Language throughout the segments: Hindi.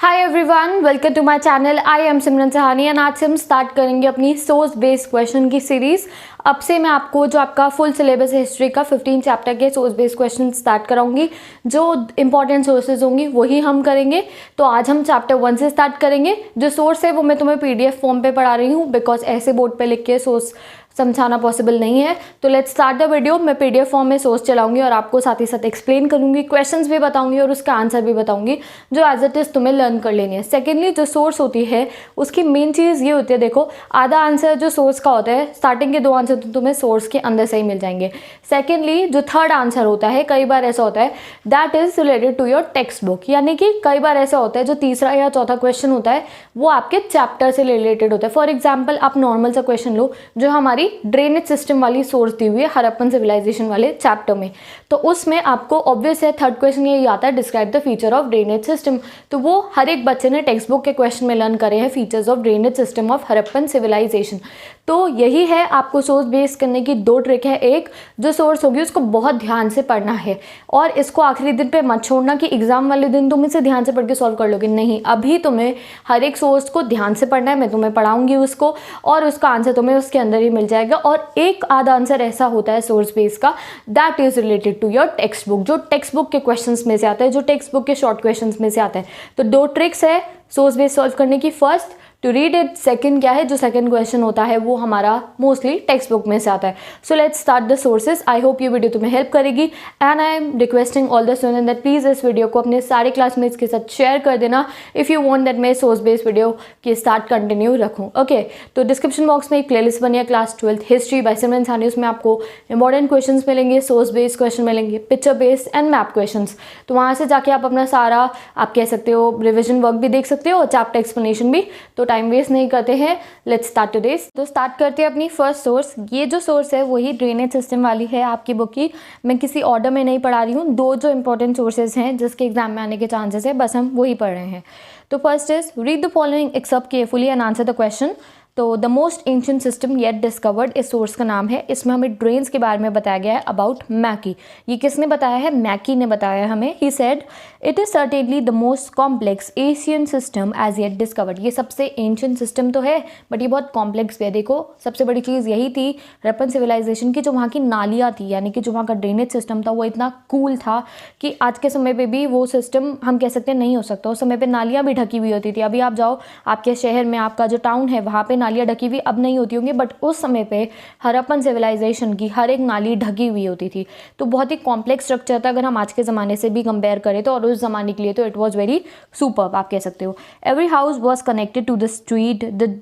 Hi everyone, welcome to my channel. I am Simran Sahani and आज से हम स्टार्ट करेंगे अपनी सोर्स बेस्ड क्वेश्चन की सीरीज। अब से मैं आपको जो आपका फुल सिलेबस है हिस्ट्री का 15 चैप्टर के सोर्स बेस्ड क्वेश्चन स्टार्ट कराऊंगी। जो इंपॉर्टेंट सोर्सेज होंगी वही हम करेंगे। तो आज हम चैप्टर 1 से स्टार्ट करेंगे। जो सोर्स है वो मैं तुम्हें PDF फॉर्म पे पढ़ा रही हूँ, बिकॉज ऐसे बोर्ड पे लिख के सोर्स समझाना पॉसिबल नहीं है। तो लेट्स स्टार्ट द वीडियो। मैं PDF फॉर्म में सोर्स चलाऊंगी और आपको साथ ही साथ एक्सप्लेन करूंगी, क्वेश्चंस भी बताऊंगी और उसका आंसर भी बताऊंगी जो एज इट इज तुम्हें लर्न कर लेनी है। सेकेंडली, जो सोर्स होती है उसकी मेन चीज़ ये होती है, देखो आधा आंसर जो सोर्स का होता है, स्टार्टिंग के 2 आंसर तो तुम्हें सोर्स के अंदर से ही मिल जाएंगे। सेकेंडली, जो थर्ड आंसर होता है, कई बार ऐसा होता है that is related to your text book, यानी कि कई बार ऐसा होता है जो तीसरा या चौथा क्वेश्चन होता है वो आपके चैप्टर से रिलेटेड होता है। फॉर एग्जाम्पल, आप नॉर्मल सा क्वेश्चन लो जो हमारी ड्रेनेज सिस्टम वाली सोर्स दी हुई है हड़प्पन सिविलाइजेशन वाले चैप्टर में, तो उसमें आपको ऑब्वियस है थर्ड क्वेश्चन यही आता है, describe the feature of drainage system. तो वो हर एक बच्चे ने टेक्स्ट बुक के क्वेश्चन में लर्न करे हैं, features of drainage system of Harappan civilization. तो यही है, आपको सोर्स बेस करने की 2 ट्रिक है। एक, जो सोर्स होगी उसको बहुत ध्यान से पढ़ना है और इसको आखिरी दिन पे मत छोड़ना कि एग्जाम वाले दिन तुम इसे ध्यान से पढ़ के सॉल्व कर लोगे। नहीं, अभी तुम्हें हर एक सोर्स को ध्यान से पढ़ना है। मैं तुम्हें पढ़ाऊंगी उसको और उसका आंसर तुम्हें उसके अंदर ही मिल जाएगा। और एक आधा आंसर ऐसा होता है सोर्स बेस का that is related to your text book, जो टेक्स्ट बुक के क्वेश्चंस में से आता है, जो टेक्स्ट बुक के शॉर्ट क्वेश्चंस में से आता है। तो 2 ट्रिक्स है सोर्स बेस सॉल्व करने की। First, to read it. Second क्या है, जो सेकंड क्वेश्चन होता है वो हमारा मोस्टली टेक्स्ट बुक में से आता है। So let's start the sources. I hope ये वीडियो तुम्हें हेल्प करेगी and I am requesting all the student that please इस वीडियो को अपने सारे क्लासमेट्स के साथ शेयर कर देना इफ़ यू वांट दैट मैं सोर्स बेस्ड वीडियो की स्टार्ट कंटिन्यू रखूँ। ओके, तो डिस्क्रिप्शन बॉक्स में एक प्लेलिस्ट बनी है क्लास 12th हिस्ट्री बाय सिमरन सहानी। उसमें आपको इंपॉर्टेंट क्वेश्चन मिलेंगे, सोर्स बेस्ड क्वेश्चन मिलेंगे, picture based and map question. तो वहाँ से जाके आप अपना सारा, आप कह सकते हो, रिविजन वर्क भी देख सकते हो और चैप्टर एक्सप्लेनेशन भी। तो टाइम वेस्ट नहीं करते हैं, लेट्स स्टार्ट टुडेस। तो स्टार्ट करते हैं अपनी फर्स्ट सोर्स। ये जो सोर्स है वही ड्रेनेज सिस्टम वाली है आपकी बुक की। मैं किसी ऑर्डर में नहीं पढ़ा रही हूँ, 2 जो इंपॉर्टेंट सोर्सेज हैं जिसके एग्जाम में आने के चांसेस है, बस हम वही पढ़ रहे हैं। तो first is read the following except carefully and answer the question. तो the most ancient system yet discovered, इस सोर्स का नाम है। इसमें हमें ड्रेन्स के बारे में बताया गया है अबाउट मैकी। ये किसने बताया है? मैकी ने बताया हमें। He said it is certainly the most complex Asian system as yet discovered. ये सबसे एंशिएंट सिस्टम तो है बट ये बहुत कॉम्प्लेक्स भी है। देखो, सबसे बड़ी चीज़ यही थी हड़प्पन सिविलाइजेशन की, जो वहाँ की नालियाँ थी, यानी कि जो वहाँ का ड्रेनेज सिस्टम था वो इतना कूल था कि आज के समय पे भी वो सिस्टम हम कह सकते हैं नहीं हो सकता। उस समय पे नालियाँ भी ढकी हुई होती थी। अभी आप जाओ आपके शहर में, आपका जो टाउन है वहाँ पे नालियाँ ढकी हुई अब नहीं होती होंगी, बट उस समय पे हड़प्पन सिविलाइजेशन की हर एक नाली ढकी हुई होती थी। तो बहुत ही कॉम्प्लेक्स स्ट्रक्चर था अगर हम आज के ज़माने से भी कंपेयर करें तो, और उस ज़माने के लिए तो इट वॉज वेरी सुपर्ब, आप कह सकते हो। Every house was connected to the street. The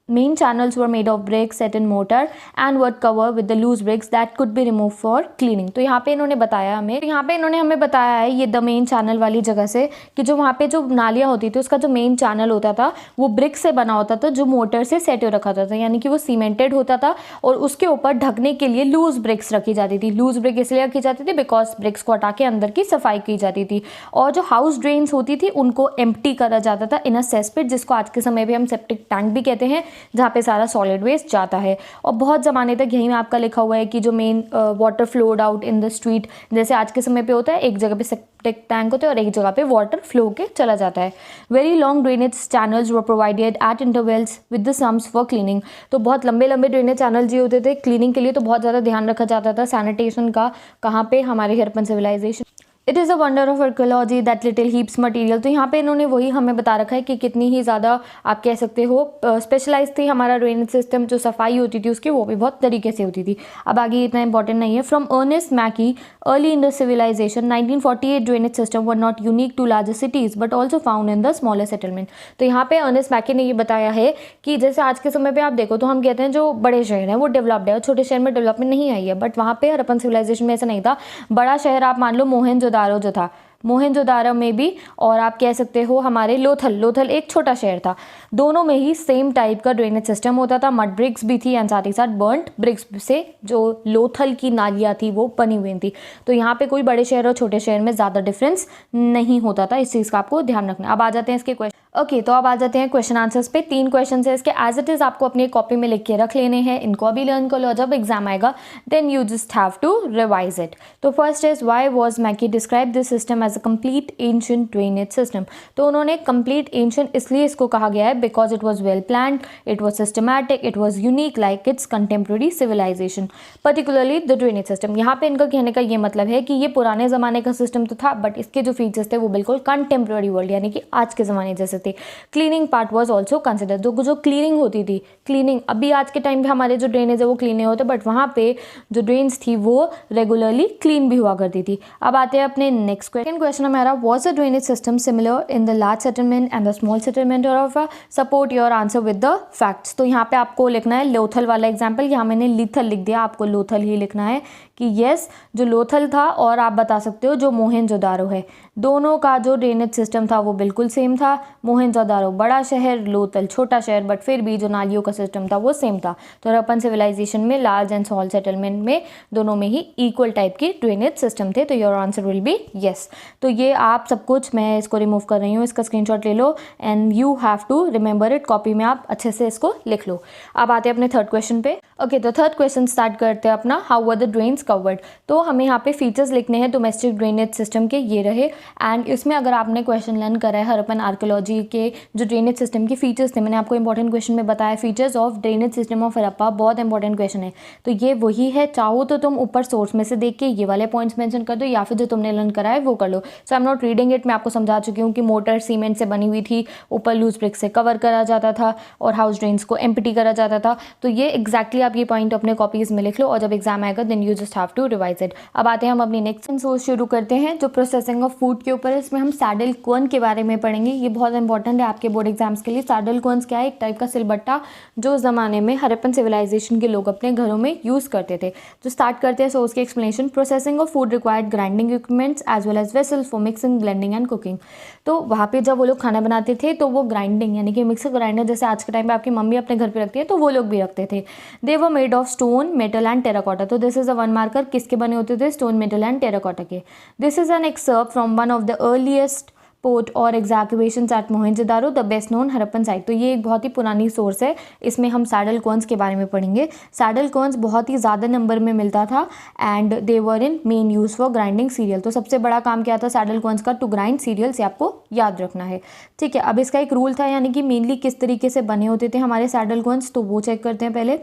main channels were made of bricks set in mortar and were covered with the loose bricks that could be removed for cleaning। तो यहाँ पे इन्होंने बताया हमें, यहाँ पे इन्होंने हमें बताया है ये द मेन चैनल वाली जगह से कि जो वहाँ पे जो नालियाँ होती थी उसका जो मेन चैनल होता था वो ब्रिक से बना होता था, जो मोटर से सेट हो रखा था, यानी कि वो सीमेंटेड होता था और उसके ऊपर ढकने के लिए लूज ब्रिक्स रखी जाती थी। लूज ब्रिक इसलिए रखी जाती थी बिकॉज ब्रिक्स को हटा के अंदर की सफाई की जाती थी। और जो हाउस ड्रेन्स होती थी उनको एम्प्टी करा जाता था इन अ सेस्पिट, जिसको आज के समय पे हम सेप्टिक टैंक भी कहते हैं, जहाँ पे सारा सॉलिड वेस्ट जाता है। और बहुत ज़माने तक यहीं में आपका लिखा हुआ है कि जो main water flowed out in the street, जैसे आज के समय पे होता है, एक जगह पे सेप्टिक टैंक होते हैं और एक जगह पे वाटर फ्लो के चला जाता है। Very long drainage channels were provided eight intervals with the sums for cleaning. तो बहुत लंबे लंबे ड्रेनेज चैनल जी होते थे क्लीनिंग के लिए, तो बहुत ज़्यादा ध्यान रखा जाता था सैनिटेशन का। कहाँ पे? हमारे Harappan civilization. It is a wonder of archaeology that little heaps material. तो यहाँ पे इन्होंने वही हमें बता रखा है कि कितनी ही ज़्यादा, आप कह सकते हो, स्पेशलाइज थी हमारा ड्रेनेज सिस्टम। जो सफाई होती थी उसकी वो भी बहुत तरीके से होती थी। अब आगे इतना इंपॉर्टेंट नहीं है। From Ernest Mackay early in the civilization 1948 drainage system were not unique to larger cities but also found in the smaller settlement. तो यहाँ पे अर्नेस्ट मैकी ने ये बताया है कि जैसे आज के समय पर आप देखो तो हम कहते हैं जो बड़े शहर हैं वो डेवलप्ड है और छोटे शहर में डेवलपमेंट नहीं आई है, बट वहाँ पे हड़प्पन सिविलाइजेशन में ऐसा नहीं था। बड़ा शहर आप मान लो मोहनजोदारो जो था, मोहनजोदारो में भी, और आप कह सकते हो हमारे लोथल एक छोटा शहर था, दोनों में ही सेम टाइप का ड्रेनेज सिस्टम होता था। मड ब्रिक्स भी थी एंड साथ ही साथ बर्न्ट ब्रिक्स से जो लोथल की नालियाँ थी वो बनी हुई थी। तो यहाँ पे कोई बड़े शहर और छोटे शहर में ज़्यादा डिफरेंस नहीं होता था, इस चीज़ का आपको ध्यान रखना। अब आ जाते हैं इसके क्वेश्चन। ओके तो अब आ जाते हैं क्वेश्चन आंसर्स पे। 3 क्वेश्चन है इसके, एज इट इज़ आपको अपनी कॉपी में लिख के रख लेने हैं, इनको अभी लर्न कर लो, जब एग्जाम आएगा then you just have to revise it. तो first is why was Mackay describe this system as a complete ancient drainage system. तो उन्होंने कंप्लीट एंशिएंट इसलिए इसको कहा गया है because it was well planned, it was systematic, it was unique like its contemporary civilisation, particularly the drainage system. यहाँ पे इनका कहने का ये मतलब है कि ये पुराने ज़माने का सिस्टम तो था बट इसके जो फीचर्स थे वो बिल्कुल कंटेम्प्रेरी वर्ल्ड यानी कि आज के ज़माने जैसे थे। Cleaning part was also consider, जो क्लीनिंग होती थी, क्लीनिंग अभी आज के टाइम पे हमारे जो ड्रेनेज है वो क्लीन नहीं होते बट वहाँ पे जो ड्रेन्स थी वो रेगुलरली क्लीन भी हुआ करती थी। अब आते हैं अपने नेक्स्ट क्वेश्चन हमारा, was the drainage system similar in the large settlement and the small settlement of support your answer with the facts. तो यहाँ पे आपको लिखना है लोथल वाला एग्जाम्पल, यहाँ मैंने लीथल लिख दिया, आपको लोथल ही लिखना है कि येस जो लोथल था और आप बता सकते हो जो मोहनजोदारो है, दोनों का जो ड्रेनेज सिस्टम था वो बिल्कुल सेम था। मोहनजोदारो बड़ा शहर, लोथल छोटा शहर, बट फिर भी जो नालियों का सिस्टम था वो सेम था। तो हड़प्पन सिविलाइजेशन में लार्ज एंड स्मॉल सेटलमेंट में दोनों में ही इक्वल टाइप की ड्रेनेज सिस्टम थे। तो your answer will be yes. तो ये आप सब कुछ, मैं इसको रिमूव कर रही हूँ, इसका स्क्रीनशॉट ले लो and you have to remember it, copy में आप अच्छे से इसको लिख लो। अब आते हैं अपने थर्ड क्वेश्चन पे। ओके तो थर्ड क्वेश्चन स्टार्ट करते हैं अपना, how were the drains covered. तो हमें यहाँ पे फीचर्स लिखने हैं डोमेस्टिक ड्रेनेज सिस्टम के, ये रहे। एंड इसमें अगर आपने क्वेश्चन लर्न करा है हड़प्पन आर्कियोलॉजी के जो ड्रेनेज सिस्टम के फीचर्स थे, मैंने आपको इंपॉर्टेंट क्वेश्चन में बताया features of drainage system of Harappa, बहुत इंपॉर्टेंट क्वेश्चन है। तो ये वही है, चाहो तो तुम ऊपर सोर्स में से देख के ये वाले पॉइंट्स मेंशन कर दो या फिर जो तुमने लर्न करा है वो कर लो। So I am not reading it, मैं आपको समझा चुकी हूँ कि मोटर सीमेंट से बनी हुई थी, ऊपर लूज ब्रिक से कवर करा जाता था और हाउस ड्रेन्स को एम्प्टी करा जाता था। तो ये एग्जैक्टली आप ये पॉइंट अपने कॉपीज में लिख लो और जब एग्जाम आएगा then you just have to revise it. अब आते हैं हम अपनी नेक्स्ट सोर्स शुरू करते हैं जो प्रोसेसिंग ऑफ फूड के ऊपर है। इसमें हम सैडल कोन के बारे में पढ़ेंगे, ये बहुत इंपॉर्टेंट है आपके बोर्ड एग्जाम्स के लिए। सैडल कोन्स क्या है? एक टाइप का सिलबट्टा जो उस ज़माने में हड़प्पन सिविलाइजेशन के लोग अपने घरों में यूज़ करते थे। तो स्टार्ट करते हैं सोर्स की explanation. Processing of food required grinding equipments as well as vessels for mixing, blending and cooking. तो वहाँ पे जब वो लोग खाना बनाते थे तो वो ग्राइंडिंग यानी कि मिक्सर ग्राइंडर जैसे आज के टाइम पे आपकी मम्मी अपने घर पे रखती है तो वो लोग भी रखते थे। They were made of stone, metal and terracotta. तो this is a one marker, किसके बने होते थे? स्टोन, मेटल एंड टेराकोटा के। This is an excerpt from one of the earliest report or excavations at Mohenjodaro, the best known Harappan site. तो ये एक बहुत ही पुरानी सोर्स है, इसमें हम सैडल कोन्स के बारे में पढ़ेंगे। सैडल कोन्स बहुत ही ज़्यादा नंबर में मिलता था and they were in main use for grinding serial. तो सबसे बड़ा काम क्या था सैडल कोन्स का? टू ग्राइंड सीरियल, से आपको याद रखना है। ठीक है, अब इसका एक रूल था यानी कि मेनली किस तरीके से बने होते थे हमारे सैडल कोन्स, तो वो चेक करते हैं पहले।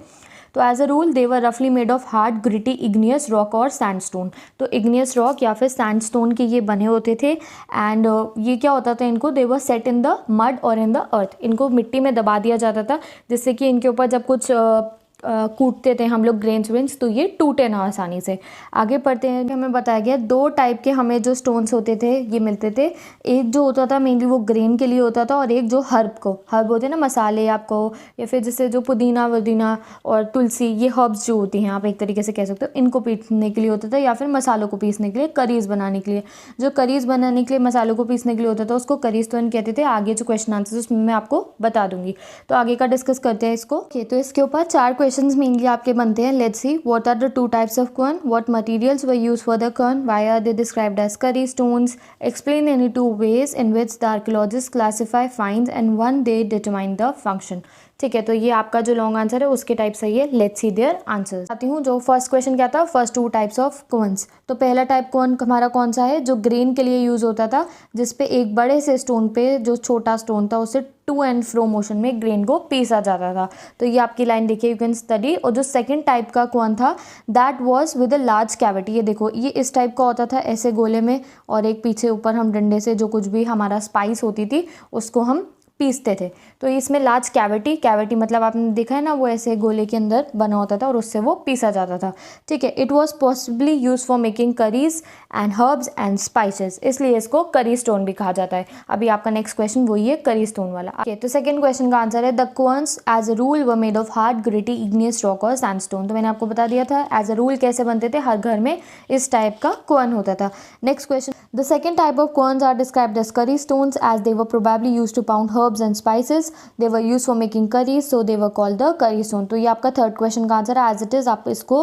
तो एज अ रूल दे वर रफली made of hard gritty igneous rock और सैंडस्टोन। तो इग्नियस रॉक या फिर सैंडस्टोन के ये बने होते थे एंड ये क्या होता था इनको, दे वर सेट इन द मड और इन द अर्थ। इनको मिट्टी में दबा दिया जाता था जिससे कि इनके ऊपर जब कुछ कूटते थे हम लोग ग्रेन्स वेन्स तो ये टूटे ना आसानी से। आगे पढ़ते हैं, हमें बताया गया 2 टाइप के हमें जो स्टोन्स होते थे ये मिलते थे। एक जो होता था मेनली वो ग्रेन के लिए होता था और एक जो हर्ब होते हैं ना, मसाले आपको या फिर जैसे जो पुदीना वदीना और तुलसी, ये हर्ब्स जो होती हैं आप एक तरीके से कह सकते हो, इनको पीसने के लिए होता था या फिर मसालों को पीसने के लिए, करीज बनाने के लिए। जो करीज बनाने के लिए मसालों को पीसने के लिए होता था उसको करीज तो कहते थे। आगे जो क्वेश्चन आंसर उसमें मैं आपको बता दूंगी, तो आगे का डिस्कस करते हैं इसको। तो इसके ऊपर 4 क्वेश्चंस मेनली आपके बनते हैं। Let's see, what are the 2 types of quern, what materials were used for the quern, why are they described as curry stones, explain any 2 ways in which the archaeologists classify finds and one they determine the function. ठीक है, तो ये आपका जो लॉन्ग आंसर है उसके टाइप सही है। Let's see their answers. आती हूँ जो फर्स्ट क्वेश्चन क्या था, फर्स्ट 2 टाइप्स ऑफ कॉर्न्स। तो पहला टाइप कॉर्न हमारा कौन सा है? जो ग्रेन के लिए यूज होता था, जिसपे एक बड़े से स्टोन पे जो छोटा स्टोन था उससे टू एंड फ्रो मोशन में ग्रेन को पीसा जाता था। तो ये आपकी लाइन देखिए, यू कैन स्टडी। और जो सेकंड टाइप का कॉर्न था that was with a large cavity. ये देखो, ये इस टाइप का होता था ऐसे गोले में और एक पीछे ऊपर हम डंडे से जो कुछ भी हमारा स्पाइस होती थी उसको हम पीसते थे। तो इसमें लार्ज कैविटी मतलब आपने देखा है ना, वो ऐसे गोले के अंदर बना होता था और उससे वो पीसा जाता था। ठीक है, it was possibly use for making curries and herbs and spices, इसलिए इसको करी स्टोन भी कहा जाता है। अभी आपका नेक्स्ट क्वेश्चन वही है, करी स्टोन वाला। ओके, तो सेकंड क्वेश्चन का आंसर है the corns as a rule were made of hard gritty igneous rock और सैंडस्टोन। तो मैंने आपको बता दिया था एज अ रूल कैसे बनते थे, हर घर में इस टाइप का कॉर्न होता था। Next question, the second type of querns are described as curry stones as they were probably used to pound herbs and spices, they were used for making curries, so they were called the curry stone। तो ये आपका थर्ड क्वेश्चन का आंसर है, एज इट इज आप इसको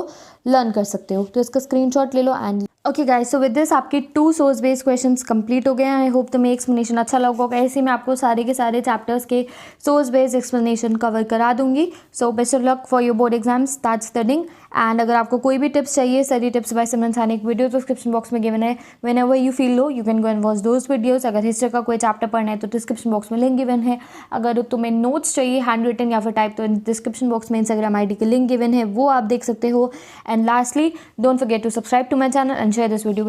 लर्न कर सकते हो। तो इसका स्क्रीनशॉट ले लो and okay guys, so with this आपकी 2 सोर्स बेस्ड क्वेश्चंस कंप्लीट हो गए हैं। आई होप तुम्हें एक्सप्लेनेशन अच्छा लगा होगा। ऐसे मैं आपको सारे के सारे चैप्टर्स के सोर्स बेस्ड एक्सप्लेनेशन कवर करा दूंगी। So best of luck for your board exams, start studying. And अगर आपको कोई भी टिप्स चाहिए, स्टडी टिप्स बाय सिमरन सहानी, एक वीडियो डिस्क्रिप्शन बॉक्स में गिवन है। When ever you feel low you can go and watch those videos. अगर हिस्ट्री का कोई चैप्टर पढ़ना है तो डिस्क्रिप्शन बॉक्स में लिंक गिवन है। अगर तुम्हें नोट्स चाहिए हैंड रिटन या फिर टाइप, तो डिस्क्रिप्शन बॉक्स में इंस्टाग्राम ID की लिंक गिवन है, वो आप देख सकते हो। And lastly don't forget to subscribe to my channel and share this video.